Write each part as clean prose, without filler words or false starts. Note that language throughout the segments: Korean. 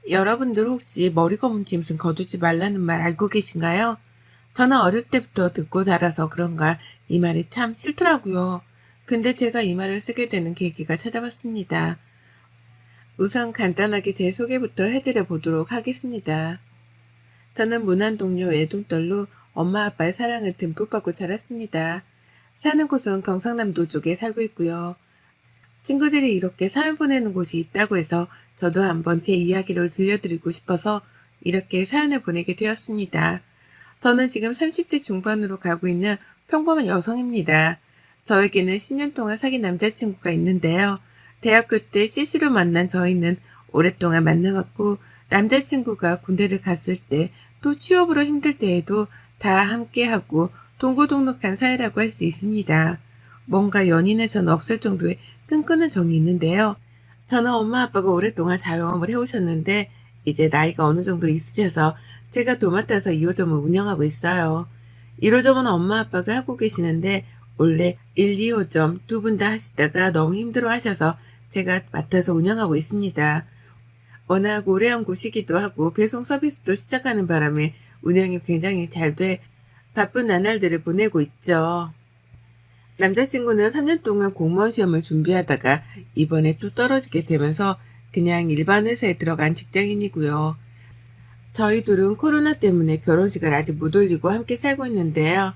여러분들 혹시 머리 검은 짐승 거두지 말라는 말 알고 계신가요? 저는 어릴 때부터 듣고 자라서 그런가 이 말이 참 싫더라고요. 근데 제가 이 말을 쓰게 되는 계기가 찾아왔습니다. 우선 간단하게 제 소개부터 해드려 보도록 하겠습니다. 저는 문안동료 외동딸로 엄마 아빠의 사랑을 듬뿍 받고 자랐습니다. 사는 곳은 경상남도 쪽에 살고 있고요. 친구들이 이렇게 사연 보내는 곳이 있다고 해서 저도 한번 제 이야기를 들려드리고 싶어서 이렇게 사연을 보내게 되었습니다. 저는 지금 30대 중반으로 가고 있는 평범한 여성입니다. 저에게는 10년 동안 사귄 남자친구가 있는데요. 대학교 때 CC로 만난 저희는 오랫동안 만나왔고 남자친구가 군대를 갔을 때 또 취업으로 힘들 때에도 다 함께하고 동고동락한 사이라고 할 수 있습니다. 뭔가 연인에서는 없을 정도의 끈끈한 정이 있는데요. 저는 엄마 아빠가 오랫동안 자영업을 해오셨는데 이제 나이가 어느 정도 있으셔서 제가 도맡아서 2호점을 운영하고 있어요. 1호점은 엄마 아빠가 하고 계시는데 원래 1, 2호점 두 분 다 하시다가 너무 힘들어 하셔서 제가 맡아서 운영하고 있습니다. 워낙 오래한 곳이기도 하고 배송 서비스도 시작하는 바람에 운영이 굉장히 잘 돼 바쁜 나날들을 보내고 있죠. 남자친구는 3년 동안 공무원 시험을 준비하다가 이번에 또 떨어지게 되면서 그냥 일반 회사에 들어간 직장인이고요. 저희 둘은 코로나 때문에 결혼식을 아직 못 올리고 함께 살고 있는데요.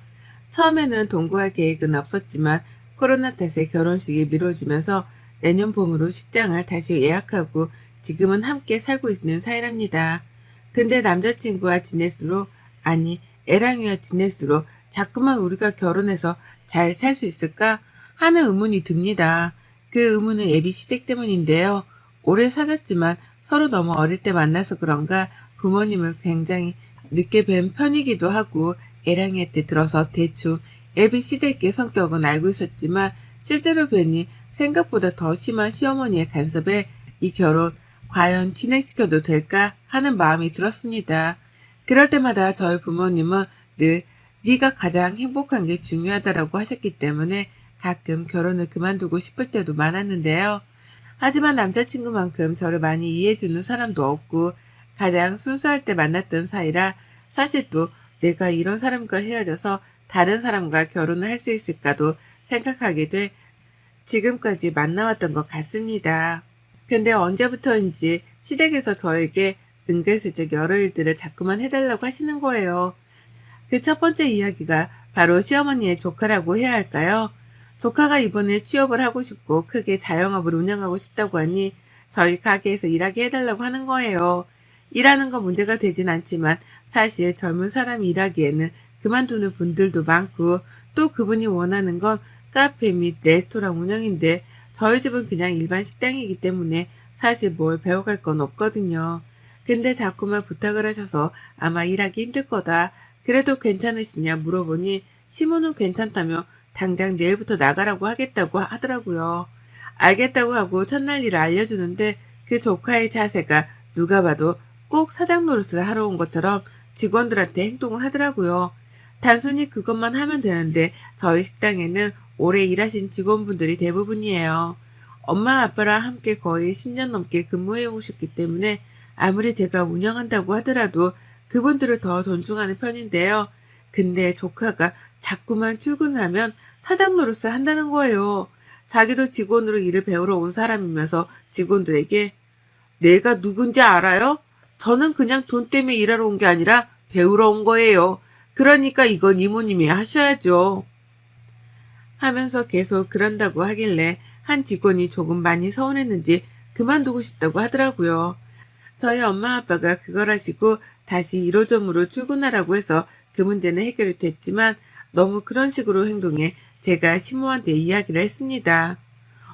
처음에는 동거할 계획은 없었지만 코로나 탓에 결혼식이 미뤄지면서 내년 봄으로 식장을 다시 예약하고 지금은 함께 살고 있는 사이랍니다. 근데 남자친구와 지낼수록, 아니 애랑이와 지낼수록 자꾸만 우리가 결혼해서 잘 살 수 있을까 하는 의문이 듭니다. 그 의문은 애비 시댁 때문인데요. 오래 사귀었지만 서로 너무 어릴 때 만나서 그런가 부모님을 굉장히 늦게 뵌 편이기도 하고 애랑이한테 들어서 대충 애비 시댁의 성격은 알고 있었지만 실제로 뵈니 생각보다 더 심한 시어머니의 간섭에 이 결혼 과연 진행시켜도 될까 하는 마음이 들었습니다. 그럴 때마다 저희 부모님은 늘 네가 가장 행복한 게 중요하다라고 하셨기 때문에 가끔 결혼을 그만두고 싶을 때도 많았는데요. 하지만 남자친구만큼 저를 많이 이해해주는 사람도 없고 가장 순수할 때 만났던 사이라 사실 또 내가 이런 사람과 헤어져서 다른 사람과 결혼을 할 수 있을까도 생각하게 돼 지금까지 만나왔던 것 같습니다. 근데 언제부터인지 시댁에서 저에게 은근슬쩍 여러 일들을 자꾸만 해달라고 하시는 거예요. 그 첫 번째 이야기가 바로 시어머니의 조카라고 해야 할까요? 조카가 이번에 취업을 하고 싶고 크게 자영업을 운영하고 싶다고 하니 저희 가게에서 일하게 해달라고 하는 거예요. 일하는 건 문제가 되진 않지만 사실 젊은 사람이 일하기에는 그만두는 분들도 많고 또 그분이 원하는 건 카페 및 레스토랑 운영인데 저희 집은 그냥 일반 식당이기 때문에 사실 뭘 배워갈 건 없거든요. 근데 자꾸만 부탁을 하셔서 아마 일하기 힘들 거다. 그래도 괜찮으시냐 물어보니 시모는 괜찮다며 당장 내일부터 나가라고 하겠다고 하더라고요. 알겠다고 하고 첫날 일을 알려주는데 그 조카의 자세가 누가 봐도 꼭 사장 노릇을 하러 온 것처럼 직원들한테 행동을 하더라고요. 단순히 그것만 하면 되는데 저희 식당에는 오래 일하신 직원분들이 대부분이에요. 엄마 아빠랑 함께 거의 10년 넘게 근무해 오셨기 때문에 아무리 제가 운영한다고 하더라도 그분들을 더 존중하는 편인데요. 근데 조카가 자꾸만 출근하면 사장 노릇을 한다는 거예요. 자기도 직원으로 일을 배우러 온 사람이면서 직원들에게 내가 누군지 알아요? 저는 그냥 돈 때문에 일하러 온 게 아니라 배우러 온 거예요. 그러니까 이건 이모님이 하셔야죠. 하면서 계속 그런다고 하길래 한 직원이 조금 많이 서운했는지 그만두고 싶다고 하더라고요. 저희 엄마 아빠가 그걸 하시고 다시 1호점으로 출근하라고 해서 그 문제는 해결이 됐지만 너무 그런 식으로 행동해 제가 시모한테 이야기를 했습니다.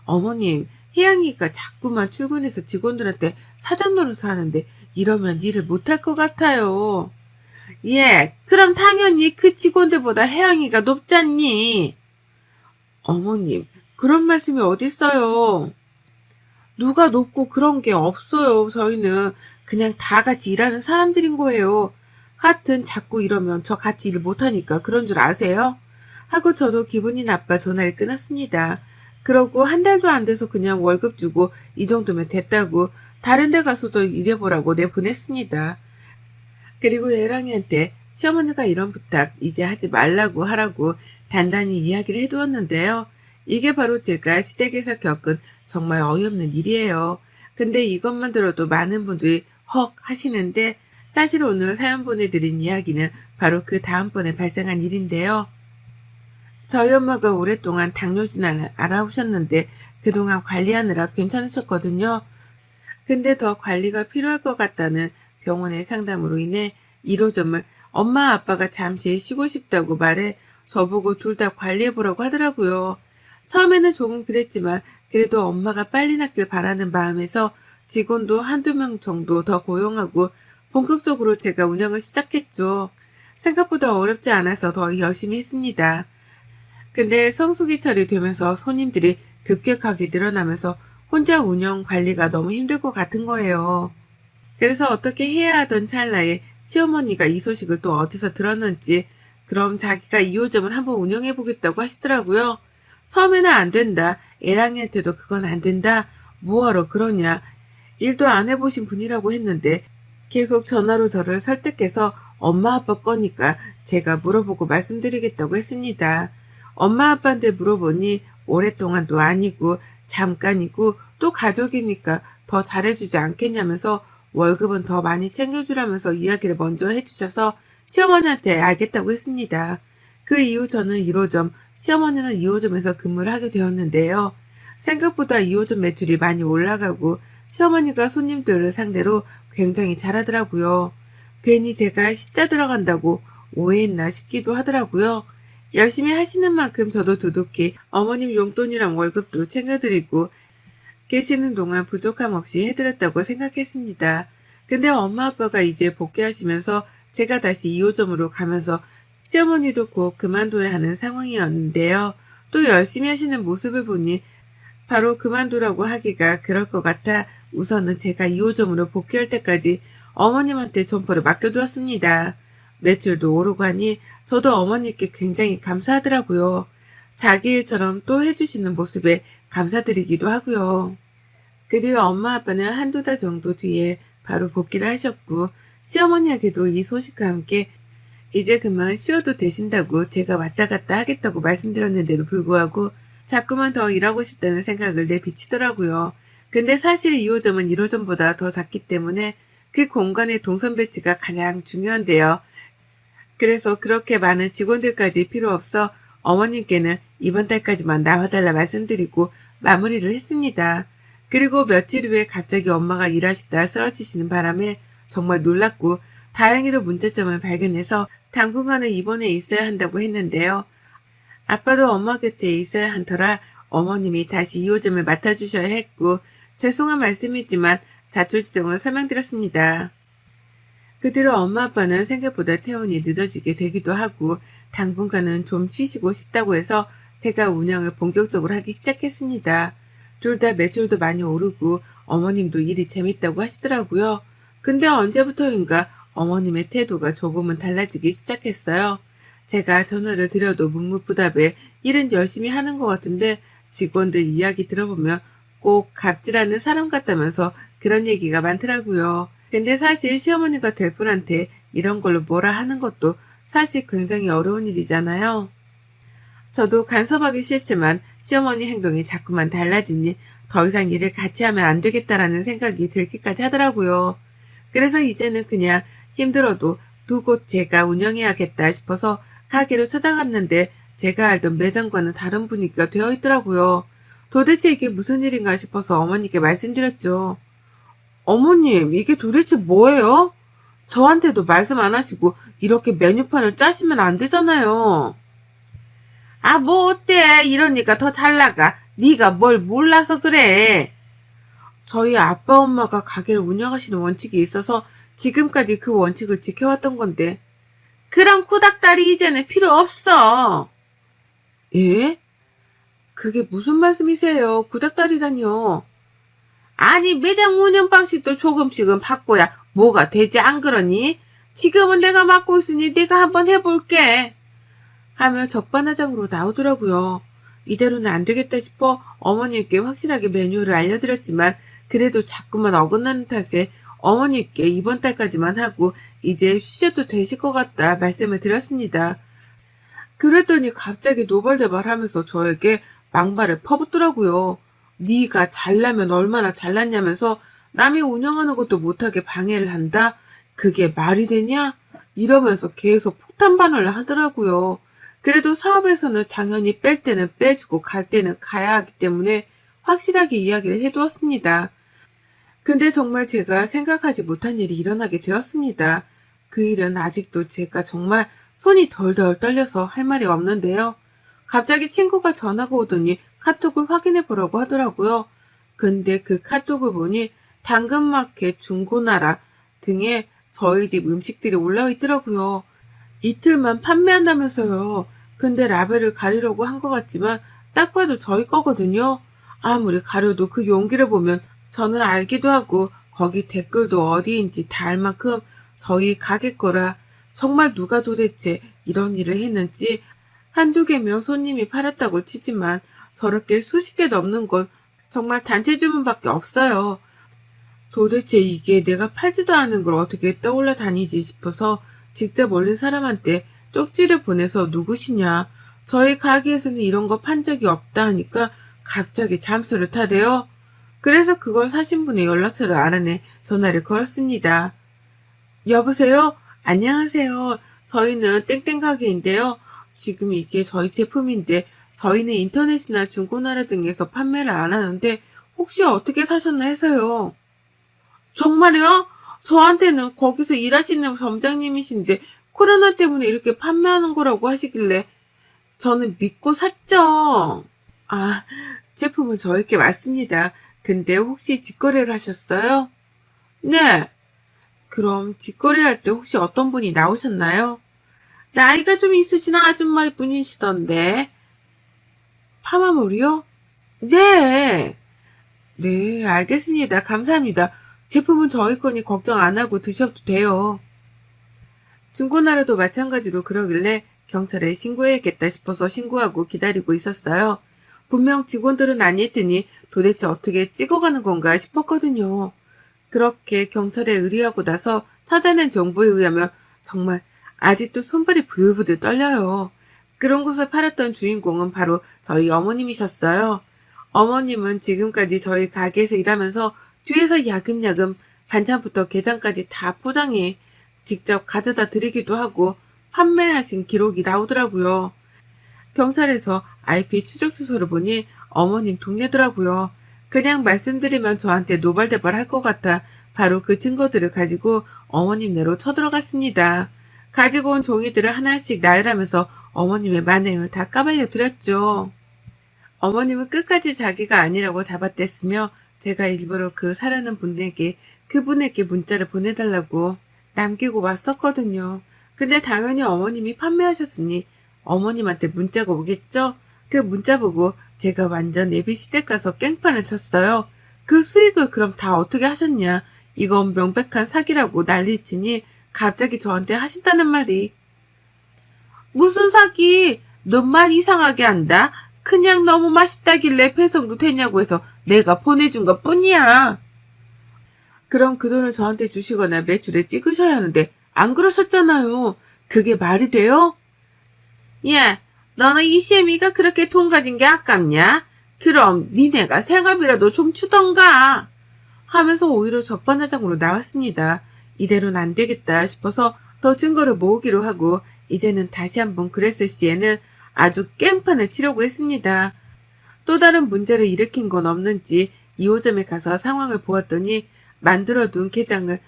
어머님, 혜영이가 자꾸만 출근해서 직원들한테 사장 노릇을 하는데 이러면 일을 못할 것 같아요. 예, 그럼 당연히 그 직원들보다 혜영이가 높잖니. 어머님, 그런 말씀이 어딨어요. 누가 높고 그런 게 없어요. 저희는 그냥 다 같이 일하는 사람들인 거예요. 하여튼 자꾸 이러면 저 같이 일 못하니까 그런 줄 아세요? 하고 저도 기분이 나빠 전화를 끊었습니다. 그러고 한 달도 안 돼서 그냥 월급 주고 이 정도면 됐다고 다른 데 가서도 일해보라고 내보냈습니다. 그리고 애랑이한테 시어머니가 이런 부탁 이제 하지 말라고 하라고 단단히 이야기를 해두었는데요. 이게 바로 제가 시댁에서 겪은 정말 어이없는 일이에요. 근데 이것만 들어도 많은 분들이 헉 하시는데 사실 오늘 사연 보내드린 이야기는 바로 그 다음번에 발생한 일인데요. 저희 엄마가 오랫동안 당뇨진을 알아오셨는데 그동안 관리하느라 괜찮으셨거든요. 근데 더 관리가 필요할 것 같다는 병원의 상담으로 인해 1호점을 엄마 아빠가 잠시 쉬고 싶다고 말해 저보고 둘 다 관리해보라고 하더라고요. 처음에는 조금 그랬지만 그래도 엄마가 빨리 낫길 바라는 마음에서 직원도 한두 명 정도 더 고용하고 본격적으로 제가 운영을 시작했죠. 생각보다 어렵지 않아서 더 열심히 했습니다. 근데 성수기철이 되면서 손님들이 급격하게 늘어나면서 혼자 운영 관리가 너무 힘들 것 같은 거예요. 그래서 어떻게 해야 하던 찰나에 시어머니가 이 소식을 또 어디서 들었는지 그럼 자기가 2호점을 한번 운영해 보겠다고 하시더라고요. 처음에는 안 된다. 애랑이한테도 그건 안 된다. 뭐하러 그러냐. 일도 안 해보신 분이라고 했는데 계속 전화로 저를 설득해서 엄마 아빠 거니까 제가 물어보고 말씀드리겠다고 했습니다. 엄마 아빠한테 물어보니 오랫동안도 아니고 잠깐이고 또 가족이니까 더 잘해주지 않겠냐면서 월급은 더 많이 챙겨주라면서 이야기를 먼저 해주셔서 시어머니한테 알겠다고 했습니다. 그 이후 저는 1호점, 시어머니는 2호점에서 근무를 하게 되었는데요. 생각보다 2호점 매출이 많이 올라가고 시어머니가 손님들을 상대로 굉장히 잘하더라고요. 괜히 제가 시자 들어간다고 오해했나 싶기도 하더라고요. 열심히 하시는 만큼 저도 두둑히 어머님 용돈이랑 월급도 챙겨드리고 계시는 동안 부족함 없이 해드렸다고 생각했습니다. 근데 엄마 아빠가 이제 복귀하시면서 제가 다시 2호점으로 가면서 시어머니도 곧 그만둬야 하는 상황이었는데요. 또 열심히 하시는 모습을 보니 바로 그만두라고 하기가 그럴 것 같아 우선은 제가 2호점으로 복귀할 때까지 어머님한테 점포를 맡겨두었습니다. 매출도 오르고 하니 저도 어머니께 굉장히 감사하더라고요. 자기 일처럼 또 해주시는 모습에 감사드리기도 하고요. 그리고 엄마 아빠는 한두 달 정도 뒤에 바로 복귀를 하셨고 시어머니에게도 이 소식과 함께 이제 그만 쉬어도 되신다고 제가 왔다 갔다 하겠다고 말씀드렸는데도 불구하고 자꾸만 더 일하고 싶다는 생각을 내비치더라고요. 근데 사실 2호점은 1호점보다 더 작기 때문에 그 공간의 동선 배치가 가장 중요한데요. 그래서 그렇게 많은 직원들까지 필요 없어 어머님께는 이번 달까지만 나와달라 말씀드리고 마무리를 했습니다. 그리고 며칠 후에 갑자기 엄마가 일하시다 쓰러지시는 바람에 정말 놀랐고 다행히도 문제점을 발견해서 당분간은 입원해 있어야 한다고 했는데요. 아빠도 엄마 곁에 있어야 한터라 어머님이 다시 2호점을 맡아주셔야 했고 죄송한 말씀이지만 자초지종을 설명드렸습니다. 그 뒤로 엄마 아빠는 생각보다 퇴원이 늦어지게 되기도 하고 당분간은 좀 쉬시고 싶다고 해서 제가 운영을 본격적으로 하기 시작했습니다. 둘 다 매출도 많이 오르고 어머님도 일이 재밌다고 하시더라고요. 근데 언제부터인가 어머님의 태도가 조금은 달라지기 시작했어요. 제가 전화를 드려도 묵묵부답에 일은 열심히 하는 것 같은데 직원들 이야기 들어보면 꼭 갑질하는 사람 같다면서 그런 얘기가 많더라고요. 근데 사실 시어머니가 될 분한테 이런 걸로 뭐라 하는 것도 사실 굉장히 어려운 일이잖아요. 저도 간섭하기 싫지만 시어머니 행동이 자꾸만 달라지니 더 이상 일을 같이 하면 안 되겠다라는 생각이 들기까지 하더라고요. 그래서 이제는 그냥 힘들어도 두 곳 제가 운영해야겠다 싶어서 가게로 찾아갔는데 제가 알던 매장과는 다른 분위기가 되어 있더라고요. 도대체 이게 무슨 일인가 싶어서 어머니께 말씀드렸죠. 어머님, 이게 도대체 뭐예요? 저한테도 말씀 안 하시고 이렇게 메뉴판을 짜시면 안 되잖아요. 아, 뭐 어때? 이러니까 더 잘 나가. 네가 뭘 몰라서 그래. 저희 아빠 엄마가 가게를 운영하시는 원칙이 있어서 지금까지 그 원칙을 지켜왔던 건데 그런 코닥다리 이제는 필요 없어. 예? 그게 무슨 말씀이세요? 구닥다리라니요. 아니 매장 운영 방식도 조금씩은 바꿔야 뭐가 되지 안 그러니? 지금은 내가 맡고 있으니 내가 한번 해볼게. 하며 적반하장으로 나오더라고요. 이대로는 안 되겠다 싶어 어머님께 확실하게 메뉴를 알려드렸지만 그래도 자꾸만 어긋나는 탓에 어머니께 이번 달까지만 하고 이제 쉬셔도 되실 것 같다 말씀을 드렸습니다. 그랬더니 갑자기 노발대발하면서 저에게 막말을 퍼붓더라고요. 네가 잘나면 얼마나 잘났냐면서 남이 운영하는 것도 못하게 방해를 한다? 그게 말이 되냐? 이러면서 계속 폭탄 발언을 하더라고요. 그래도 사업에서는 당연히 뺄 때는 빼주고 갈 때는 가야 하기 때문에 확실하게 이야기를 해두었습니다. 근데 정말 제가 생각하지 못한 일이 일어나게 되었습니다. 그 일은 아직도 제가 정말 손이 덜덜 떨려서 할 말이 없는데요. 갑자기 친구가 전화가 오더니 카톡을 확인해 보라고 하더라고요. 근데 그 카톡을 보니 당근마켓 중고나라 등에 저희 집 음식들이 올라와 있더라고요. 이틀만 판매한다면서요. 근데 라벨을 가리려고 한 것 같지만 딱 봐도 저희 거거든요. 아무리 가려도 그 용기를 보면 저는 알기도 하고 거기 댓글도 어디인지 다 알 만큼 저희 가게 거라 정말 누가 도대체 이런 일을 했는지 한두 개면 손님이 팔았다고 치지만 저렇게 수십 개 넘는 건 정말 단체 주문밖에 없어요. 도대체 이게 내가 팔지도 않은 걸 어떻게 떠올라 다니지 싶어서 직접 올린 사람한테 쪽지를 보내서 누구시냐, 저희 가게에서는 이런 거 판 적이 없다 하니까 갑자기 잠수를 타대요. 그래서 그걸 사신 분의 연락처를 알아내 전화를 걸었습니다. 여보세요? 안녕하세요. 저희는 땡땡 가게인데요. 지금 이게 저희 제품인데 저희는 인터넷이나 중고나라 등에서 판매를 안 하는데 혹시 어떻게 사셨나 해서요. 정말요? 저한테는 거기서 일하시는 점장님이신데 코로나 때문에 이렇게 판매하는 거라고 하시길래 저는 믿고 샀죠. 아, 제품은 저에게 맞습니다. 근데 혹시 직거래를 하셨어요? 네. 그럼 직거래 할 때 혹시 어떤 분이 나오셨나요? 나이가 좀 있으신 아줌마 분이시던데. 파마몰이요? 네. 네, 알겠습니다. 감사합니다. 제품은 저희 거니 걱정 안 하고 드셔도 돼요. 중고나라도 마찬가지로 그러길래 경찰에 신고해야겠다 싶어서 신고하고 기다리고 있었어요. 분명 직원들은 아니했더니 도대체 어떻게 찍어가는 건가 싶었거든요. 그렇게 경찰에 의뢰하고 나서 찾아낸 정보에 의하면 정말 아직도 손발이 부들부들 떨려요. 그런 곳을 팔았던 주인공은 바로 저희 어머님이셨어요. 어머님은 지금까지 저희 가게에서 일하면서 뒤에서 야금야금 반찬부터 게장까지 다 포장해 직접 가져다 드리기도 하고 판매하신 기록이 나오더라고요. 경찰에서 IP 추적 수소를 보니 어머님 동네더라고요. 그냥 말씀드리면 저한테 노발대발 할 것 같아 바로 그 증거들을 가지고 어머님네로 쳐들어갔습니다. 가지고 온 종이들을 하나씩 나열하면서 어머님의 만행을 다 까발려 드렸죠. 어머님은 끝까지 자기가 아니라고 잡아댔으며 제가 일부러 그 사려는 분에게 그분에게 문자를 보내달라고 남기고 왔었거든요. 근데 당연히 어머님이 판매하셨으니 어머님한테 문자가 오겠죠? 그 문자 보고 제가 완전 예비시댁 가서 깽판을 쳤어요. 그 수익을 그럼 다 어떻게 하셨냐? 이건 명백한 사기라고 난리치니 갑자기 저한테 하신다는 말이. 무슨 사기? 넌 말 이상하게 한다. 그냥 너무 맛있다길래 배송도 되냐고 해서 내가 보내준 것 뿐이야. 그럼 그 돈을 저한테 주시거나 매출에 찍으셔야 하는데 안 그러셨잖아요. 그게 말이 돼요? 야, 너는 이 시애미가 그렇게 돈 가진 게 아깝냐? 그럼 니네가 생업이라도 좀 주던가. 하면서 오히려 적반하장으로 나왔습니다. 이대로는 안 되겠다 싶어서 더 증거를 모으기로 하고 이제는 다시 한번 그랬을 시에는 아주 깽판을 치려고 했습니다. 또 다른 문제를 일으킨 건 없는지 2호점에 가서 상황을 보았더니 만들어둔 게장을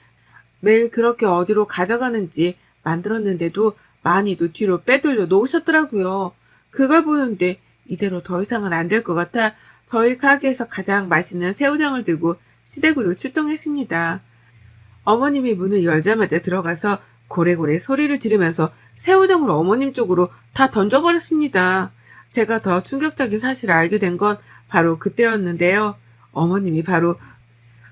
매일 그렇게 어디로 가져가는지 만들었는데도 많이도 뒤로 빼돌려 놓으셨더라고요. 그걸 보는데 이대로 더 이상은 안 될 것 같아 저희 가게에서 가장 맛있는 새우장을 들고 시댁으로 출동했습니다. 어머님이 문을 열자마자 들어가서 고래고래 소리를 지르면서 새우장을 어머님 쪽으로 다 던져버렸습니다. 제가 더 충격적인 사실을 알게 된 건 바로 그때였는데요. 어머님이 바로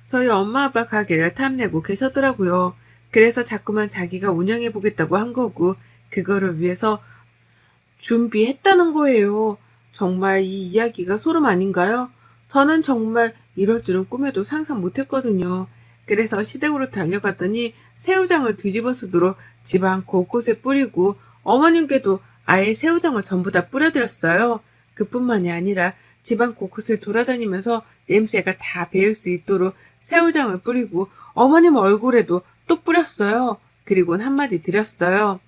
저희 엄마 아빠 가게를 탐내고 계셨더라고요. 그래서 자꾸만 자기가 운영해보겠다고 한 거고 그거를 위해서 준비했다는 거예요. 정말 이 이야기가 소름 아닌가요? 저는 정말 이럴 줄은 꿈에도 상상 못했거든요. 그래서 시댁으로 달려갔더니 새우장을 뒤집어 쓰도록 집안 곳곳에 뿌리고 어머님께도 아예 새우장을 전부 다 뿌려드렸어요. 그뿐만이 아니라 집안 곳곳을 돌아다니면서 냄새가 다 배일 수 있도록 새우장을 뿌리고 어머님 얼굴에도 또 뿌렸어요. 그리고는 한마디 드렸어요.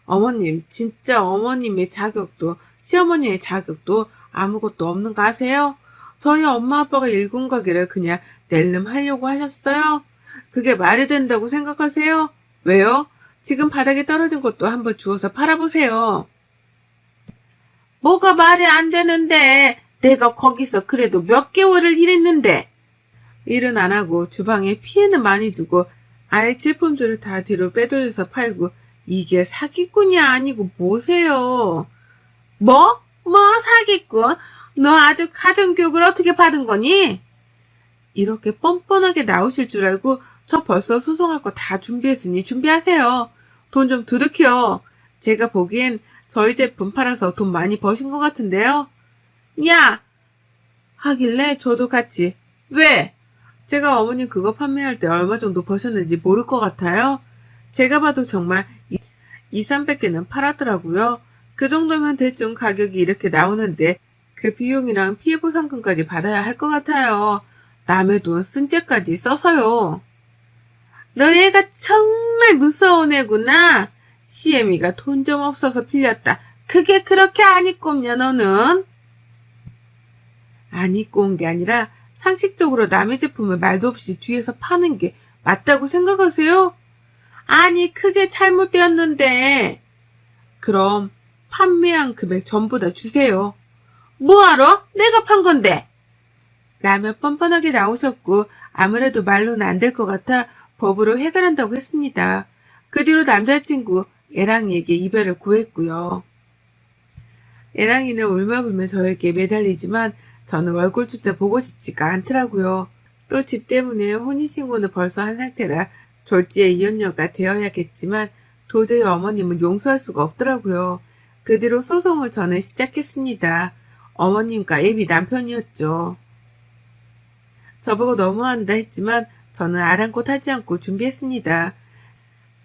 어머님, 진짜 어머님의 자격도 시어머니의 자격도 아무것도 없는 거 아세요? 저희 엄마 아빠가 일군 가게를 그냥 낼름 하려고 하셨어요? 그게 말이 된다고 생각하세요? 왜요? 지금 바닥에 떨어진 것도 한번 주워서 팔아보세요. 뭐가 말이 안 되는데 내가 거기서 그래도 몇 개월을 일했는데. 일은 안 하고 주방에 피해는 많이 주고 아예 제품들을 다 뒤로 빼돌려서 팔고 이게 사기꾼이 아니고 뭐세요? 뭐 사기꾼? 너 아주 가정교육을 어떻게 받은 거니? 이렇게 뻔뻔하게 나오실 줄 알고 저 벌써 소송할 거 다 준비했으니 준비하세요. 돈 좀 두둑혀. 제가 보기엔 저희 제품 팔아서 돈 많이 버신 것 같은데요. 야! 하길래 저도 같이. 왜? 제가 어머님 그거 판매할 때 얼마 정도 버셨는지 모를 것 같아요. 제가 봐도 정말 200~300개는 팔았더라고요. 그 정도면 대충 가격이 이렇게 나오는데 그 비용이랑 피해보상금까지 받아야 할 것 같아요. 남의 돈 쓴 죄까지 써서요. 너 애가 정말 무서운 애구나. 시애미가 돈 좀 없어서 빌렸다. 그게 그렇게 안 입고 없냐 너는? 안 입고 온 게 아니라 상식적으로 남의 제품을 말도 없이 뒤에서 파는 게 맞다고 생각하세요? 아니 그게 잘못되었는데. 그럼 판매한 금액 전부 다 주세요. 뭐하러? 내가 판 건데. 라며 뻔뻔하게 나오셨고 아무래도 말로는 안 될 것 같아 법으로 해결한다고 했습니다. 그 뒤로 남자친구 애랑이에게 이별을 구했고요. 애랑이는 울며불며 저에게 매달리지만 저는 얼굴조차 보고 싶지가 않더라고요. 또 집 때문에 혼인신고는 벌써 한 상태라 졸지에 이혼녀가 되어야겠지만 도저히 어머님은 용서할 수가 없더라고요. 그 뒤로 소송을 저는 시작했습니다. 어머님과 애비 남편이었죠. 저보고 너무한다 했지만 저는 아랑곳 하지 않고 준비했습니다.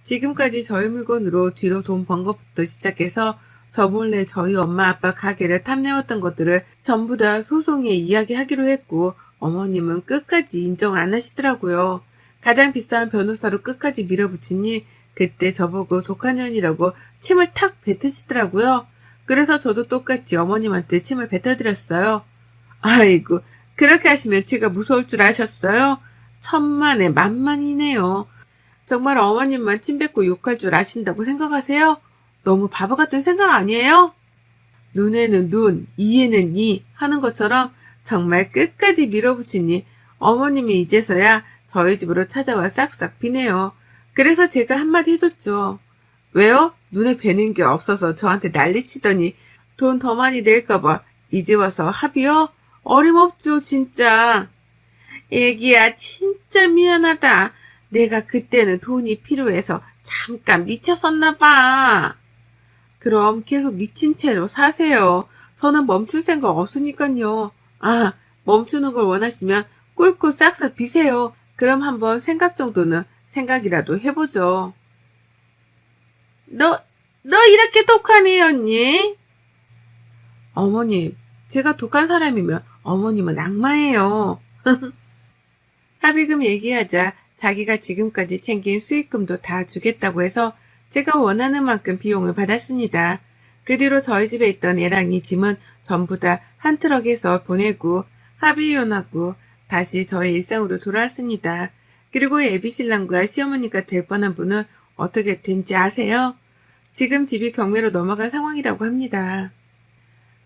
지금까지 저희 물건으로 뒤로 돈 번 것부터 시작해서 저 몰래 저희 엄마 아빠 가게를 탐내었던 것들을 전부 다 소송에 이야기하기로 했고 어머님은 끝까지 인정 안 하시더라고요. 가장 비싼 변호사로 끝까지 밀어붙이니 그때 저보고 독한 년이라고 침을 탁 뱉으시더라고요. 그래서 저도 똑같이 어머님한테 침을 뱉어드렸어요. 아이고 그렇게 하시면 제가 무서울 줄 아셨어요? 천만에 만만이네요. 정말 어머님만 침 뱉고 욕할 줄 아신다고 생각하세요? 너무 바보 같은 생각 아니에요? 눈에는 눈, 이에는 이 하는 것처럼 정말 끝까지 밀어붙이니 어머님이 이제서야 저희 집으로 찾아와 싹싹 비네요. 그래서 제가 한마디 해줬죠. 왜요? 눈에 뵈는 게 없어서 저한테 난리치더니 돈 더 많이 낼까봐 이제 와서 합의요? 어림없죠 진짜. 애기야 진짜 미안하다. 내가 그때는 돈이 필요해서 잠깐 미쳤었나 봐. 그럼 계속 미친 채로 사세요. 저는 멈출 생각 없으니까요. 아, 멈추는 걸 원하시면 꿀꿀 싹싹 비세요. 그럼 한번 생각 정도는 생각이라도 해보죠. 너 이렇게 독한 애였니? 어머님, 제가 독한 사람이면 어머님은 악마예요. 합의금 얘기하자 자기가 지금까지 챙긴 수익금도 다 주겠다고 해서 제가 원하는 만큼 비용을 받았습니다. 그 뒤로 저희 집에 있던 애랑이 짐은 전부 다 한 트럭에서 보내고 합의이혼하고 다시 저의 일상으로 돌아왔습니다. 그리고 애비신랑과 시어머니가 될 뻔한 분은 어떻게 된지 아세요? 지금 집이 경매로 넘어간 상황이라고 합니다.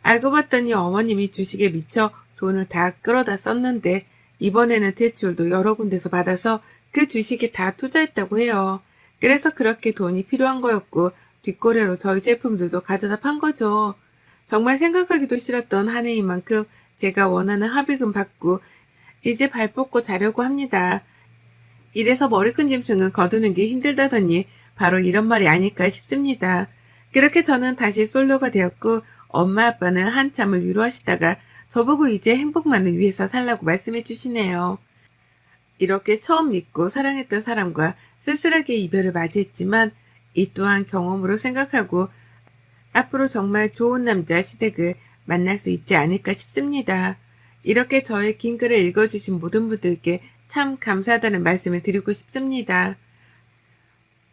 알고 봤더니 어머님이 주식에 미쳐 돈을 다 끌어다 썼는데 이번에는 대출도 여러 군데서 받아서 그 주식에 다 투자했다고 해요. 그래서 그렇게 돈이 필요한 거였고 뒷거래로 저희 제품들도 가져다 판 거죠. 정말 생각하기도 싫었던 한 해인 만큼 제가 원하는 합의금 받고 이제 발 뻗고 자려고 합니다. 이래서 머리큰 짐승은 거두는 게 힘들다더니 바로 이런 말이 아닐까 싶습니다. 그렇게 저는 다시 솔로가 되었고 엄마 아빠는 한참을 위로하시다가 저보고 이제 행복만을 위해서 살라고 말씀해 주시네요. 이렇게 처음 믿고 사랑했던 사람과 쓸쓸하게 이별을 맞이했지만 이 또한 경험으로 생각하고 앞으로 정말 좋은 남자 시댁을 만날 수 있지 않을까 싶습니다. 이렇게 저의 긴 글을 읽어주신 모든 분들께 참 감사하다는 말씀을 드리고 싶습니다.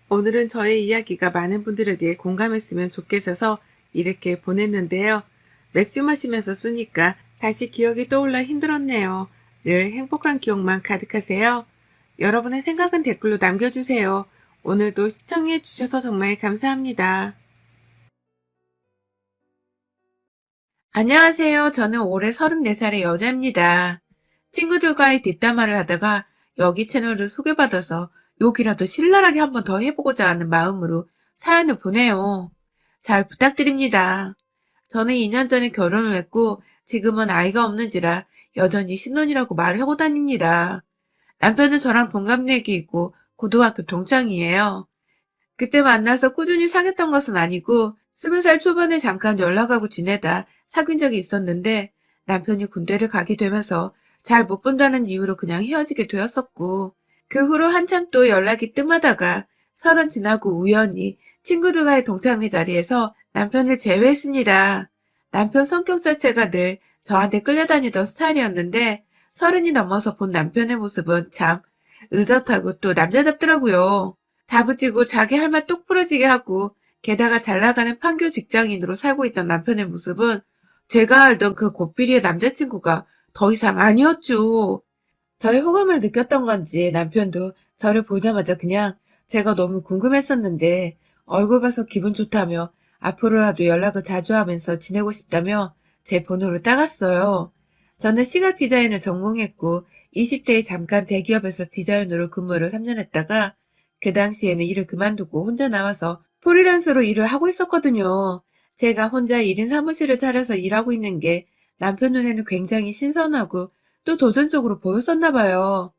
오늘은 저의 이야기가 많은 분들에게 공감했으면 좋겠어서 이렇게 보냈는데요. 맥주 마시면서 쓰니까 다시 기억이 떠올라 힘들었네요. 늘 행복한 기억만 가득하세요. 여러분의 생각은 댓글로 남겨주세요. 오늘도 시청해 주셔서 정말 감사합니다. 안녕하세요. 저는 올해 34살의 여자입니다. 친구들과의 뒷담화를 하다가 여기 채널을 소개받아서 욕이라도 신랄하게 한번 더 해보고자 하는 마음으로 사연을 보내요. 잘 부탁드립니다. 저는 2년 전에 결혼을 했고 지금은 아이가 없는지라 여전히 신혼이라고 말을 하고 다닙니다. 남편은 저랑 동갑내기 있고 고등학교 동창이에요. 그때 만나서 꾸준히 사귀었던 것은 아니고 20살 초반에 잠깐 연락하고 지내다 사귄 적이 있었는데 남편이 군대를 가게 되면서 잘 못 본다는 이유로 그냥 헤어지게 되었었고 그 후로 한참 또 연락이 뜸하다가 30 지나고 우연히 친구들과의 동창회 자리에서 남편을 제외했습니다. 남편 성격 자체가 늘 저한테 끌려다니던 스타일이었는데 30이 넘어서 본 남편의 모습은 참 의젓하고 또 남자답더라고요. 다부지고 자기 할 말 똑 부러지게 하고 게다가 잘 나가는 판교 직장인으로 살고 있던 남편의 모습은 제가 알던 그 고삐리의 남자친구가 더 이상 아니었죠. 저의 호감을 느꼈던 건지 남편도 저를 보자마자 그냥 제가 너무 궁금했었는데 얼굴 봐서 기분 좋다며 앞으로라도 연락을 자주 하면서 지내고 싶다며 제 번호를 따갔어요. 저는 시각 디자인을 전공했고 20대에 잠깐 대기업에서 디자이너로 근무를 3년 했다가 그 당시에는 일을 그만두고 혼자 나와서 프리랜서로 일을 하고 있었거든요. 제가 혼자 1인 사무실을 차려서 일하고 있는 게 남편 눈에는 굉장히 신선하고 또 도전적으로 보였었나 봐요.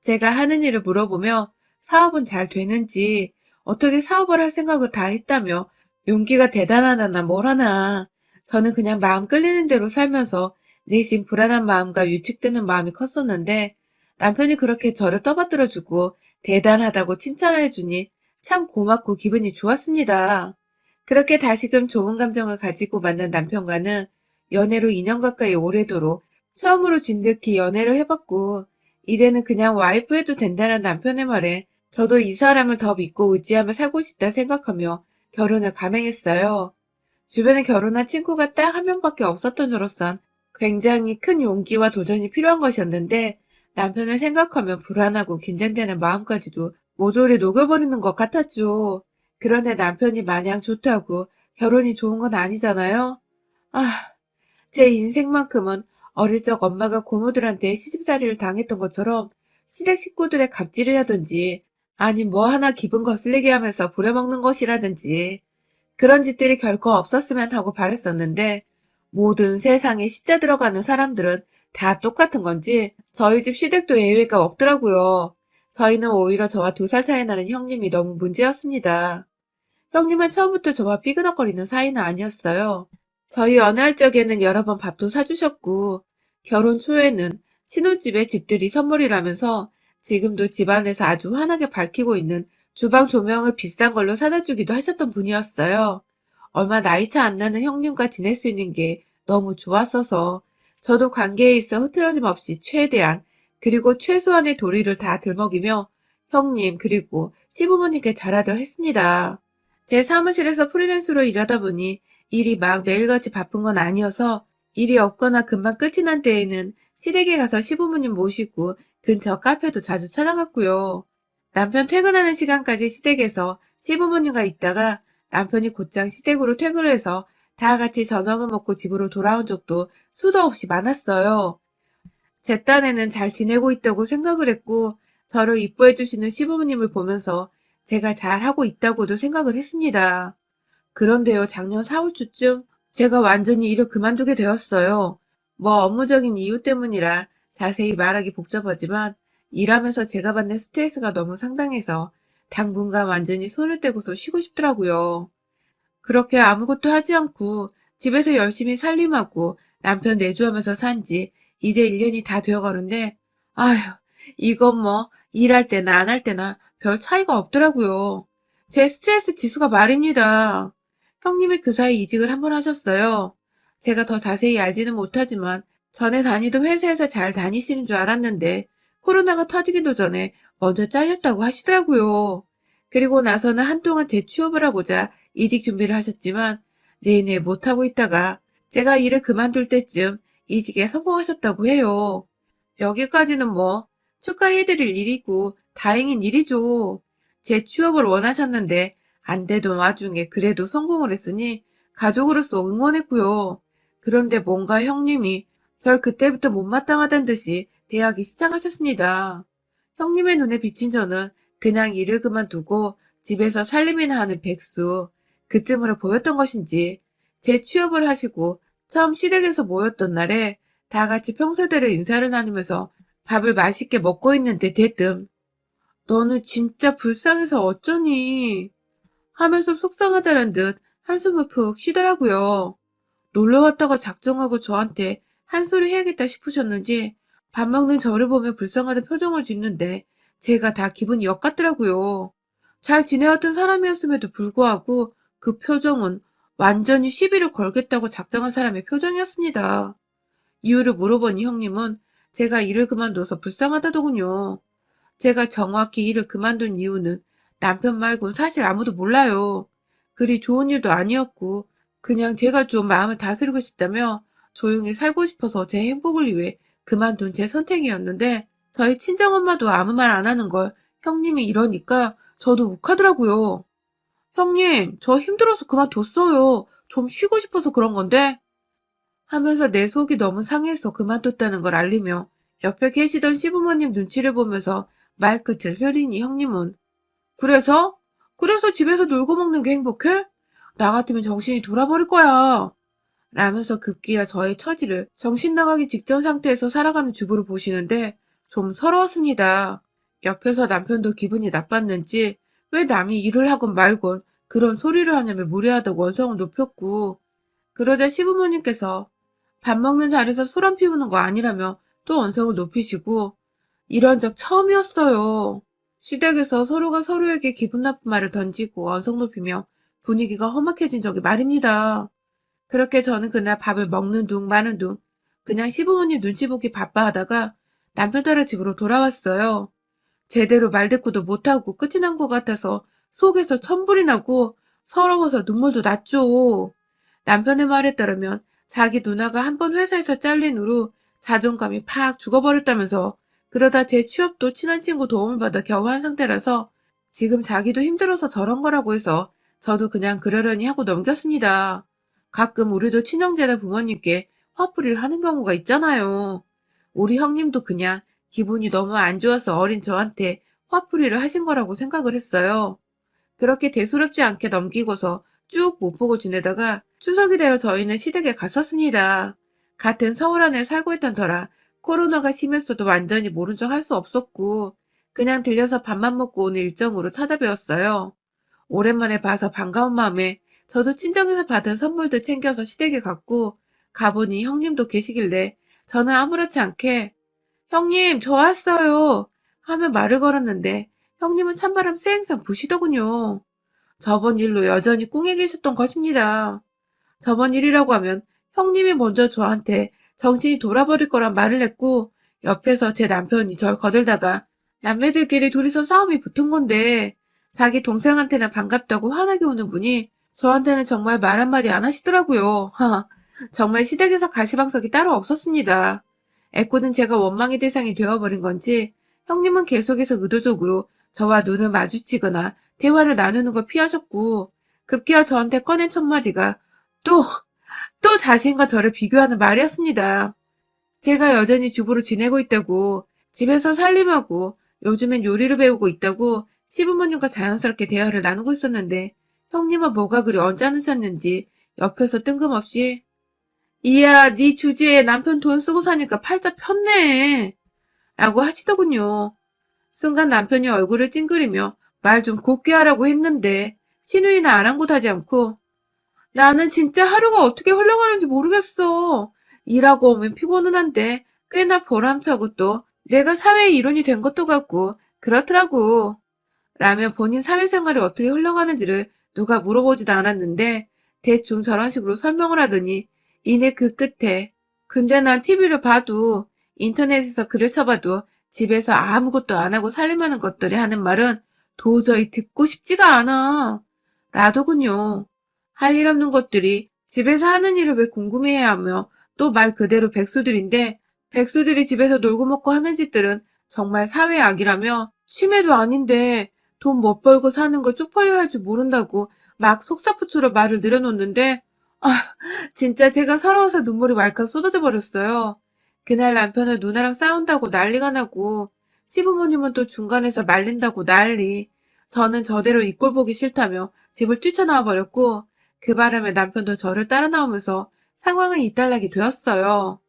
제가 하는 일을 물어보며 사업은 잘 되는지 어떻게 사업을 할 생각을 다 했다며 용기가 대단하다나 뭘 하나. 저는 그냥 마음 끌리는 대로 살면서 내심 불안한 마음과 위축되는 마음이 컸었는데 남편이 그렇게 저를 떠받들어주고 대단하다고 칭찬해주니 참 고맙고 기분이 좋았습니다. 그렇게 다시금 좋은 감정을 가지고 만난 남편과는 연애로 2년 가까이 오래도록 처음으로 진득히 연애를 해봤고 이제는 그냥 와이프 해도 된다는 남편의 말에 저도 이 사람을 더 믿고 의지하며 살고 싶다 생각하며 결혼을 감행했어요. 주변에 결혼한 친구가 딱 한 명밖에 없었던 저로선 굉장히 큰 용기와 도전이 필요한 것이었는데 남편을 생각하면 불안하고 긴장되는 마음까지도 모조리 녹여버리는 것 같았죠. 그런데 남편이 마냥 좋다고 결혼이 좋은 건 아니잖아요. 아, 제 인생만큼은 어릴 적 엄마가 고모들한테 시집살이를 당했던 것처럼 시댁 식구들의 갑질이라든지 아니 뭐 하나 기분 거슬리게 하면서 부려먹는 것이라든지 그런 짓들이 결코 없었으면 하고 바랬었는데 모든 세상에 시자 들어가는 사람들은 다 똑같은 건지 저희 집 시댁도 예외가 없더라고요. 저희는 오히려 저와 2살 차이 나는 형님이 너무 문제였습니다. 형님은 처음부터 저와 삐그덕거리는 사이는 아니었어요. 저희 연애할 적에는 여러 번 밥도 사주셨고 결혼 초에는 신혼집에 집들이 선물이라면서 지금도 집안에서 아주 환하게 밝히고 있는 주방 조명을 비싼 걸로 사다 주기도 하셨던 분이었어요. 얼마 나이 차 안 나는 형님과 지낼 수 있는 게 너무 좋았어서 저도 관계에 있어 흐트러짐 없이 최대한 그리고 최소한의 도리를 다 들먹이며 형님 그리고 시부모님께 잘하려 했습니다. 제 사무실에서 프리랜서로 일하다 보니 일이 막 매일같이 바쁜 건 아니어서 일이 없거나 금방 끝이 난 때에는 시댁에 가서 시부모님 모시고 근처 카페도 자주 찾아갔고요. 남편 퇴근하는 시간까지 시댁에서 시부모님과 있다가 남편이 곧장 시댁으로 퇴근을 해서 다 같이 저녁을 먹고 집으로 돌아온 적도 수도 없이 많았어요. 제 딴에는 잘 지내고 있다고 생각을 했고 저를 이뻐해 주시는 시부모님을 보면서 제가 잘하고 있다고도 생각을 했습니다. 그런데요, 작년 4월 초쯤 제가 완전히 일을 그만두게 되었어요. 뭐 업무적인 이유 때문이라 자세히 말하기 복잡하지만 일하면서 제가 받는 스트레스가 너무 상당해서 당분간 완전히 손을 떼고서 쉬고 싶더라고요. 그렇게 아무것도 하지 않고 집에서 열심히 살림하고 남편 내조하면서 산지 이제 1년이 다 되어가는데, 아휴, 이건 뭐, 일할 때나 안 할 때나 별 차이가 없더라고요. 제 스트레스 지수가 말입니다. 형님이 그 사이 이직을 한 번 하셨어요. 제가 더 자세히 알지는 못하지만, 전에 다니던 회사에서 잘 다니시는 줄 알았는데, 코로나가 터지기도 전에 먼저 잘렸다고 하시더라고요. 그리고 나서는 한동안 재취업을 하고자 이직 준비를 하셨지만, 내내 못하고 있다가, 제가 일을 그만둘 때쯤 이직에 성공하셨다고 해요. 여기까지는 뭐 축하해드릴 일이고 다행인 일이죠. 제 취업을 원하셨는데 안 되던 와중에 그래도 성공을 했으니 가족으로서 응원했고요. 그런데 뭔가 형님이 절 그때부터 못마땅하단 듯이 대하기 시작하셨습니다. 형님의 눈에 비친 저는 그냥 일을 그만두고 집에서 살림이나 하는 백수, 그쯤으로 보였던 것인지 제 취업을 하시고 처음 시댁에서 모였던 날에 다 같이 평소대로 인사를 나누면서 밥을 맛있게 먹고 있는데 대뜸 너는 진짜 불쌍해서 어쩌니 하면서 속상하다는 듯 한숨을 푹 쉬더라고요. 놀러 왔다가 작정하고 저한테 한 소리 해야겠다 싶으셨는지 밥 먹는 저를 보며 불쌍하다 표정을 짓는데 제가 다 기분이 역 같더라고요. 잘 지내왔던 사람이었음에도 불구하고 그 표정은 완전히 시비를 걸겠다고 작정한 사람의 표정이었습니다. 이유를 물어보니 형님은 제가 일을 그만둬서 불쌍하다더군요. 제가 정확히 일을 그만둔 이유는 남편 말곤 사실 아무도 몰라요. 그리 좋은 일도 아니었고 그냥 제가 좀 마음을 다스리고 싶다며 조용히 살고 싶어서 제 행복을 위해 그만둔 제 선택이었는데 저희 친정엄마도 아무 말 안 하는 걸 형님이 이러니까 저도 욱하더라고요. 형님, 저 힘들어서 그만뒀어요. 좀 쉬고 싶어서 그런 건데 하면서 내 속이 너무 상해서 그만뒀다는 걸 알리며 옆에 계시던 시부모님 눈치를 보면서 말끝을 흐리니 형님은 그래서? 그래서 집에서 놀고 먹는 게 행복해? 나 같으면 정신이 돌아버릴 거야. 라면서 급기야 저의 처지를 정신 나가기 직전 상태에서 살아가는 주부를 보시는데 좀 서러웠습니다. 옆에서 남편도 기분이 나빴는지 왜 남이 일을 하건 말건 그런 소리를 하냐며 무례하다고 원성을 높였고 그러자 시부모님께서 밥 먹는 자리에서 소란 피우는 거 아니라며 또 언성을 높이시고 이런 적 처음이었어요. 시댁에서 서로가 서로에게 기분 나쁜 말을 던지고 언성 높이며 분위기가 험악해진 적이 말입니다. 그렇게 저는 그날 밥을 먹는 둥 마는 둥 그냥 시부모님 눈치 보기 바빠 하다가 남편 따라 집으로 돌아왔어요. 제대로 말 대꾸도 못하고 끝이 난 것 같아서 속에서 천불이 나고 서러워서 눈물도 났죠. 남편의 말에 따르면 자기 누나가 한 번 회사에서 잘린 후로 자존감이 팍 죽어버렸다면서 그러다 제 취업도 친한 친구 도움을 받아 겨우 한 상태라서 지금 자기도 힘들어서 저런 거라고 해서 저도 그냥 그러려니 하고 넘겼습니다. 가끔 우리도 친형제나 부모님께 화풀이를 하는 경우가 있잖아요. 우리 형님도 그냥 기분이 너무 안 좋아서 어린 저한테 화풀이를 하신 거라고 생각을 했어요. 그렇게 대수롭지 않게 넘기고서 쭉 못 보고 지내다가 추석이 되어 저희는 시댁에 갔었습니다. 같은 서울 안에 살고 있던 터라 코로나가 심했어도 완전히 모른 척 할 수 없었고 그냥 들려서 밥만 먹고 오는 일정으로 찾아뵈었어요. 오랜만에 봐서 반가운 마음에 저도 친정에서 받은 선물들 챙겨서 시댁에 갔고 가보니 형님도 계시길래 저는 아무렇지 않게 형님 저 왔어요 하며 말을 걸었는데 형님은 찬바람 쌩쌩 부시더군요. 저번 일로 여전히 꿍해 계셨던 것입니다. 저번 일이라고 하면 형님이 먼저 저한테 정신이 돌아버릴 거란 말을 했고 옆에서 제 남편이 절 거들다가 남매들끼리 둘이서 싸움이 붙은 건데 자기 동생한테는 반갑다고 화나게 오는 분이 저한테는 정말 말 한마디 안 하시더라고요. 정말 시댁에서 가시방석이 따로 없었습니다. 애꿎은 제가 원망의 대상이 되어버린 건지 형님은 계속해서 의도적으로 저와 눈을 마주치거나 대화를 나누는 걸 피하셨고 급기야 저한테 꺼낸 첫마디가 또, 또 자신과 저를 비교하는 말이었습니다. 제가 여전히 주부로 지내고 있다고 집에서 살림하고 요즘엔 요리를 배우고 있다고 시부모님과 자연스럽게 대화를 나누고 있었는데 형님은 뭐가 그리 언짢으셨는지 옆에서 뜬금없이 이야 네 주제에 남편 돈 쓰고 사니까 팔자 폈네 라고 하시더군요. 순간 남편이 얼굴을 찡그리며 말 좀 곱게 하라고 했는데 신우이나 아랑곳하지 않고 나는 진짜 하루가 어떻게 흘러가는지 모르겠어. 일하고 오면 피곤은 한데 꽤나 보람차고 또 내가 사회의 일원이 된 것도 같고 그렇더라고. 라며 본인 사회생활이 어떻게 흘러가는지를 누가 물어보지도 않았는데 대충 저런 식으로 설명을 하더니 이내 그 끝에 근데 난 TV를 봐도 인터넷에서 글을 쳐봐도 집에서 아무것도 안 하고 살림하는 것들이 하는 말은 도저히 듣고 싶지가 않아. 라더군요. 할 일 없는 것들이 집에서 하는 일을 왜 궁금해야 하며 또 말 그대로 백수들인데 백수들이 집에서 놀고 먹고 하는 짓들은 정말 사회의 악이라며 심해도 아닌데 돈 못 벌고 사는 걸 쪽팔려 할 줄 모른다고 막 속사포처럼 말을 늘어놓는데 아 진짜 제가 서러워서 눈물이 왈칵 쏟아져 버렸어요. 그날 남편은 누나랑 싸운다고 난리가 나고 시부모님은 또 중간에서 말린다고 난리. 저는 저대로 이 꼴 보기 싫다며 집을 뛰쳐나와 버렸고 그 바람에 남편도 저를 따라 나오면서 상황을 이탈하게 되었어요.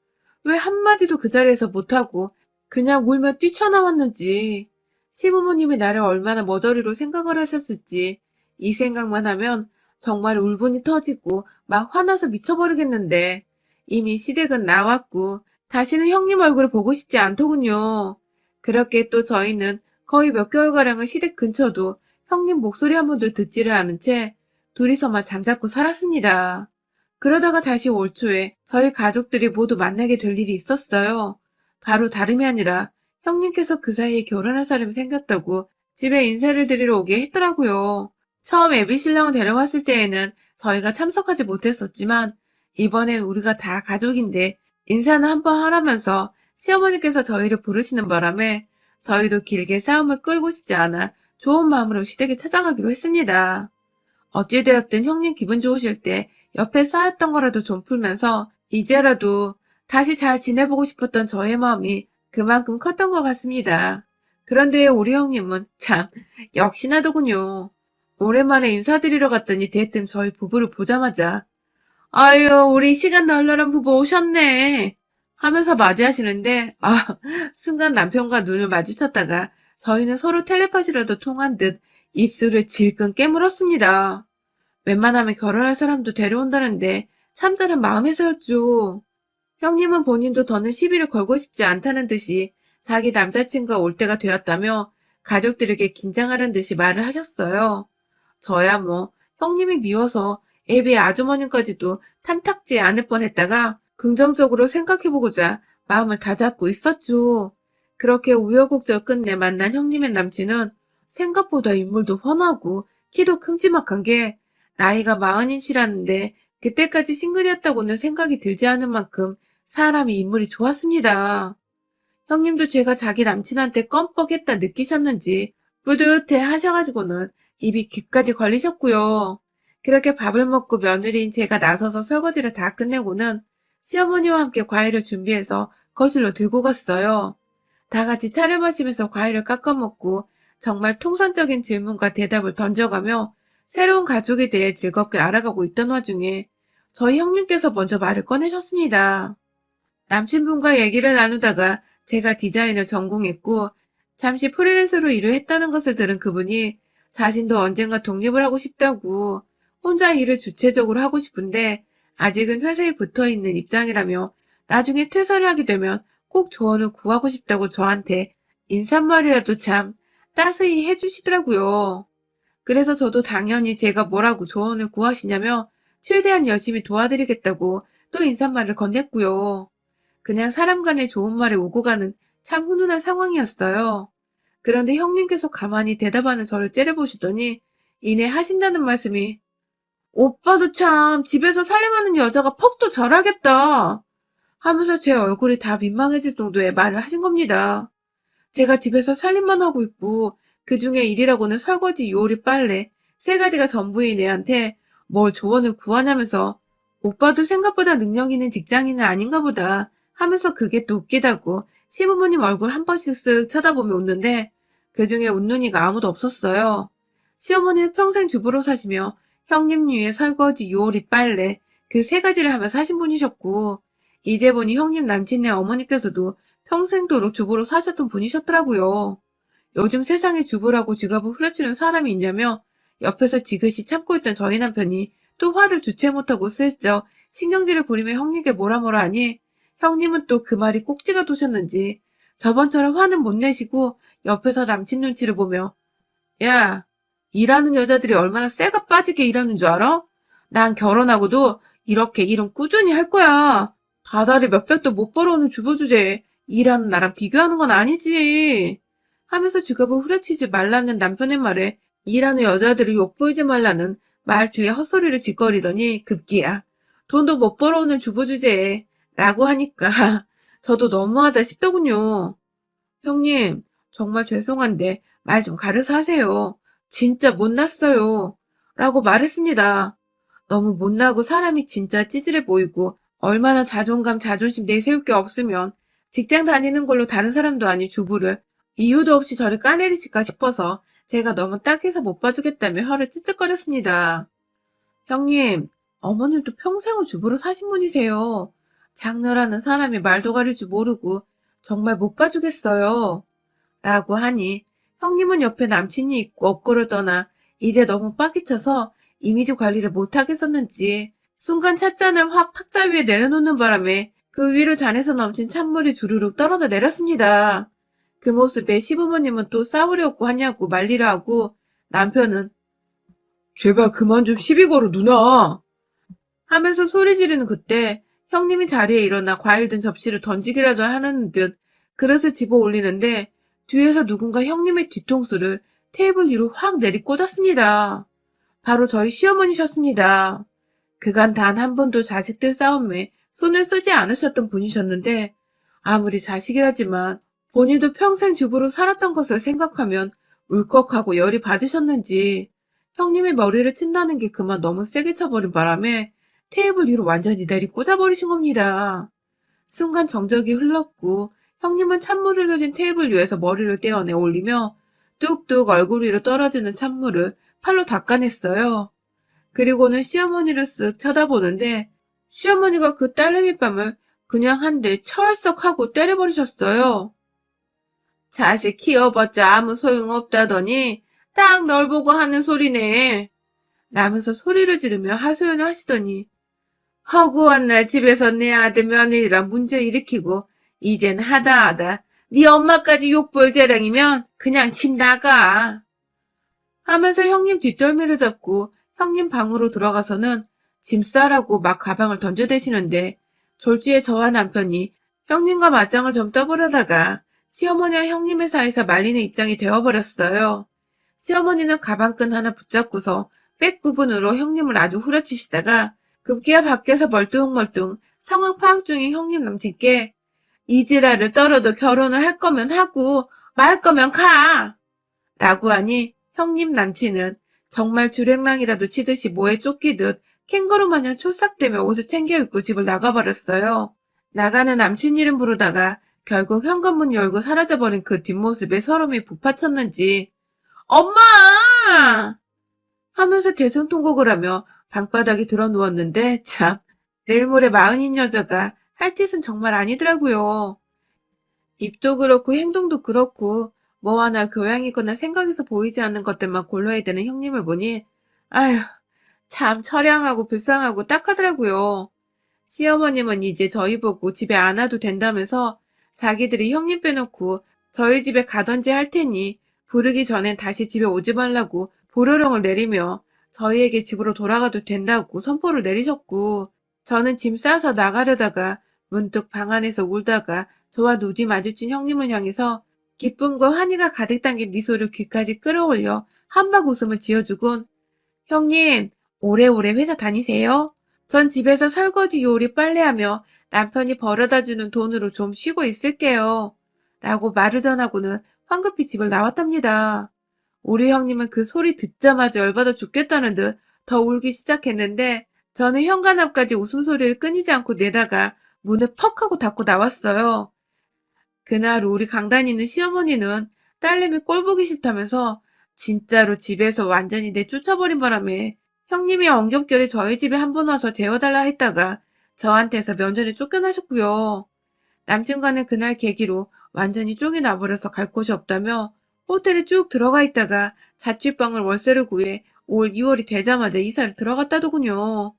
왜 한마디도 그 자리에서 못하고 그냥 울며 뛰쳐나왔는지. 시부모님이 나를 얼마나 머저리로 생각을 하셨을지 이 생각만 하면 정말 울분이 터지고 막 화나서 미쳐버리겠는데 이미 시댁은 나왔고 다시는 형님 얼굴을 보고 싶지 않더군요. 그렇게 또 저희는 거의 몇 개월가량을 시댁 근처도 형님 목소리 한 번도 듣지를 않은 채 둘이서만 잠자코 살았습니다. 그러다가 다시 올 초에 저희 가족들이 모두 만나게 될 일이 있었어요. 바로 다름이 아니라 형님께서 그 사이에 결혼할 사람이 생겼다고 집에 인사를 드리러 오게 했더라고요. 처음 애비 신랑을 데려왔을 때에는 저희가 참석하지 못했었지만 이번엔 우리가 다 가족인데 인사는 한번 하라면서 시어머니께서 저희를 부르시는 바람에 저희도 길게 싸움을 끌고 싶지 않아 좋은 마음으로 시댁에 찾아가기로 했습니다. 어찌되었든 형님 기분 좋으실 때 옆에 쌓였던 거라도 좀 풀면서 이제라도 다시 잘 지내보고 싶었던 저의 마음이 그만큼 컸던 것 같습니다. 그런데 우리 형님은 참 역시나더군요. 오랜만에 인사드리러 갔더니 대뜸 저희 부부를 보자마자 아유 우리 시간 널널한 부부 오셨네 하면서 맞이하시는데 순간 남편과 눈을 마주쳤다가 저희는 서로 텔레파시라도 통한 듯 입술을 질끈 깨물었습니다. 웬만하면 결혼할 사람도 데려온다는데 참자는 마음에서였죠. 형님은 본인도 더는 시비를 걸고 싶지 않다는 듯이 자기 남자친구가 올 때가 되었다며 가족들에게 긴장하는 듯이 말을 하셨어요. 저야 뭐 형님이 미워서 애비 아주머님까지도 탐탁지 않을 뻔했다가 긍정적으로 생각해보고자 마음을 다잡고 있었죠. 그렇게 우여곡절 끝내 만난 형님의 남친은 생각보다 인물도 훤하고 키도 큼지막한 게 나이가 마흔이시라는데 그때까지 싱글이었다고는 생각이 들지 않은 만큼 사람이 인물이 좋았습니다. 형님도 제가 자기 남친한테 껌뻑했다 느끼셨는지 뿌듯해 하셔가지고는 입이 귀까지 걸리셨고요. 그렇게 밥을 먹고 며느리인 제가 나서서 설거지를 다 끝내고는 시어머니와 함께 과일을 준비해서 거실로 들고 갔어요. 다 같이 차를 마시면서 과일을 깎아 먹고 정말 통상적인 질문과 대답을 던져가며 새로운 가족에 대해 즐겁게 알아가고 있던 와중에 저희 형님께서 먼저 말을 꺼내셨습니다. 남친분과 얘기를 나누다가 제가 디자인을 전공했고 잠시 프리랜서로 일을 했다는 것을 들은 그분이 자신도 언젠가 독립을 하고 싶다고 혼자 일을 주체적으로 하고 싶은데 아직은 회사에 붙어 있는 입장이라며 나중에 퇴사를 하게 되면 꼭 조언을 구하고 싶다고 저한테 인사말이라도 참 따스히 해주시더라고요. 그래서 저도 당연히 제가 뭐라고 조언을 구하시냐며 최대한 열심히 도와드리겠다고 또 인사말을 건넸고요. 그냥 사람 간에 좋은 말이 오고 가는 참 훈훈한 상황이었어요. 그런데 형님께서 가만히 대답하는 저를 째려보시더니 이내 하신다는 말씀이 오빠도 참 집에서 살림하는 여자가 퍽도 잘하겠다 하면서 제 얼굴이 다 민망해질 정도의 말을 하신 겁니다. 제가 집에서 살림만 하고 있고 그중에 일이라고는 설거지, 요리, 빨래 세 가지가 전부인 애한테 뭘 조언을 구하냐면서 오빠도 생각보다 능력 있는 직장인은 아닌가 보다 하면서 그게 또 웃기다고 시부모님 얼굴 한 번씩 쓱 쳐다보며 웃는데 그중에 웃는 이가 아무도 없었어요. 시어머니는 평생 주부로 사시며 형님 위에 설거지, 요리, 빨래 그 세 가지를 하며 사신 분이셨고 이제 보니 형님 남친네 어머니께서도 평생도록 주부로 사셨던 분이셨더라고요. 요즘 세상에 주부라고 지갑을 후려치는 사람이 있냐며 옆에서 지그시 참고 있던 저희 남편이 또 화를 주체 못하고 슬쩍 신경질을 부리며 형님께 뭐라 하니 형님은 또 그 말이 꼭지가 도셨는지 저번처럼 화는 못 내시고 옆에서 남친 눈치를 보며 야, 일하는 여자들이 얼마나 쇠가 빠지게 일하는 줄 알아? 난 결혼하고도 이렇게 일은 꾸준히 할 거야. 다달이 몇백도 못 벌어오는 주부 주제에 일하는 나랑 비교하는 건 아니지. 하면서 직업을 후려치지 말라는 남편의 말에 일하는 여자들을 욕보이지 말라는 말 뒤에 헛소리를 짓거리더니 급기야. 돈도 못 벌어오는 주부 주제에 라고 하니까 저도 너무하다 싶더군요. 형님, 정말 죄송한데 말 좀 가려서 하세요. 진짜 못났어요. 라고 말했습니다. 너무 못나고 사람이 진짜 찌질해 보이고 얼마나 자존감, 자존심 내세울 게 없으면 직장 다니는 걸로 다른 사람도 아닌 주부를 이유도 없이 저를 까내리실까 싶어서 제가 너무 딱해서 못 봐주겠다며 혀를 찌찌거렸습니다. 형님, 어머님도 평생을 주부로 사신 분이세요. 장녀라는 사람이 말도 가릴 줄 모르고 정말 못 봐주겠어요. 라고 하니 형님은 옆에 남친이 있고 업고를 떠나 이제 너무 빠기쳐서 이미지 관리를 못하겠었는지 순간 찻잔을 확 탁자 위에 내려놓는 바람에 그 위로 잔에서 넘친 찬물이 주르륵 떨어져 내렸습니다. 그 모습에 시부모님은 또 싸우려고 하냐고 말리려 하고 남편은 제발 그만 좀 시비 걸어 누나 하면서 소리 지르는 그때 형님이 자리에 일어나 과일 든 접시를 던지기라도 하는 듯 그릇을 집어 올리는데 뒤에서 누군가 형님의 뒤통수를 테이블 위로 확 내리꽂았습니다. 바로 저희 시어머니셨습니다. 그간 단 한 번도 자식들 싸움에 손을 쓰지 않으셨던 분이셨는데 아무리 자식이라지만 본인도 평생 주부로 살았던 것을 생각하면 울컥하고 열이 받으셨는지 형님의 머리를 친다는 게 그만 너무 세게 쳐버린 바람에 테이블 위로 완전히 내리꽂아버리신 겁니다. 순간 정적이 흘렀고 형님은 찬물을 흘려진 테이블 위에서 머리를 떼어내 올리며 뚝뚝 얼굴 위로 떨어지는 찬물을 팔로 닦아냈어요. 그리고는 시어머니를 쓱 쳐다보는데 시어머니가 그 딸내미 뺨을 그냥 한 대 철썩 하고 때려버리셨어요. 자식 키워봤자 아무 소용없다더니 딱 널 보고 하는 소리네. 라면서 소리를 지르며 하소연을 하시더니 허구한 날 집에서 내 아들 며느리랑 문제 일으키고 이젠 하다하다 네 엄마까지 욕볼 재량이면 그냥 집 나가. 하면서 형님 뒷덜미를 잡고 형님 방으로 들어가서는 짐 싸라고 막 가방을 던져대시는데 졸지에 저와 남편이 형님과 맞짱을 좀 떠보려다가 시어머니와 형님의 사이에서 말리는 입장이 되어버렸어요. 시어머니는 가방끈 하나 붙잡고서 백 부분으로 형님을 아주 후려치시다가 급기야 밖에서 멀뚱멀뚱 상황 파악 중인 형님 남친께 이 지랄을 떨어도 결혼을 할 거면 하고 말 거면 가! 라고 하니 형님 남친은 정말 주랭랑이라도 치듯이 뭐에 쫓기듯 캥거루 마냥 초싹대며 옷을 챙겨 입고 집을 나가버렸어요. 나가는 남친 이름 부르다가 결국 현관문 열고 사라져버린 그 뒷모습에 서름이 북받쳤는지 엄마! 하면서 대성통곡을 하며 방바닥에 들어 누웠는데 참 내일 모레 마흔인 여자가 할 짓은 정말 아니더라고요. 입도 그렇고 행동도 그렇고 뭐 하나 교양이거나 생각에서 보이지 않는 것들만 골라야 되는 형님을 보니 아휴 참 처량하고 불쌍하고 딱하더라고요. 시어머님은 이제 저희 보고 집에 안 와도 된다면서 자기들이 형님 빼놓고 저희 집에 가던지 할 테니 부르기 전엔 다시 집에 오지 말라고 보로령을 내리며 저희에게 집으로 돌아가도 된다고 선포를 내리셨고 저는 짐 싸서 나가려다가 문득 방 안에서 울다가 저와 눈이 마주친 형님을 향해서 기쁨과 환희가 가득 담긴 미소를 귀까지 끌어올려 한박 웃음을 지어주곤 형님 오래오래 회사 다니세요? 전 집에서 설거지 요리 빨래하며 남편이 벌어다주는 돈으로 좀 쉬고 있을게요. 라고 말을 전하고는 황급히 집을 나왔답니다. 우리 형님은 그 소리 듣자마자 열받아 죽겠다는 듯 더 울기 시작했는데 저는 현관 앞까지 웃음소리를 끊이지 않고 내다가 문을 퍽 하고 닫고 나왔어요. 그날 우리 강단이는 시어머니는 딸내미 꼴 보기 싫다면서 진짜로 집에서 완전히 내쫓아버린 바람에 형님이 엉겹결에 저희 집에 한 번 와서 재워달라 했다가 저한테서 면전에 쫓겨나셨고요. 남친과는 그날 계기로 완전히 쫑이 나버려서 갈 곳이 없다며 호텔에 쭉 들어가 있다가 자취방을 월세를 구해 올 2월이 되자마자 이사를 들어갔다더군요.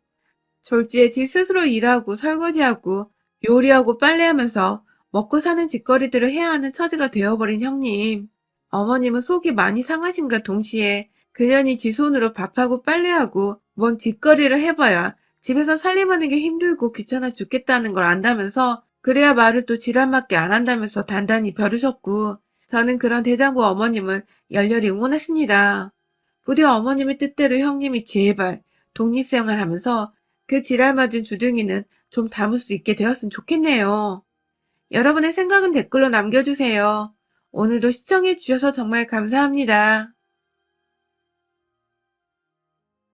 졸지에 지 스스로 일하고 설거지하고 요리하고 빨래하면서 먹고 사는 짓거리들을 해야 하는 처지가 되어버린 형님. 어머님은 속이 많이 상하신가 동시에 그년이 지 손으로 밥하고 빨래하고 뭔 짓거리를 해봐야 집에서 살림하는 게 힘들고 귀찮아 죽겠다는 걸 안다면서 그래야 말을 또 지랄맞게 안 한다면서 단단히 벼르셨고 저는 그런 대장부 어머님을 열렬히 응원했습니다. 부디 어머님의 뜻대로 형님이 제발 독립생활하면서 그 지랄맞은 주둥이는 좀 담을 수 있게 되었으면 좋겠네요. 여러분의 생각은 댓글로 남겨주세요. 오늘도 시청해주셔서 정말 감사합니다.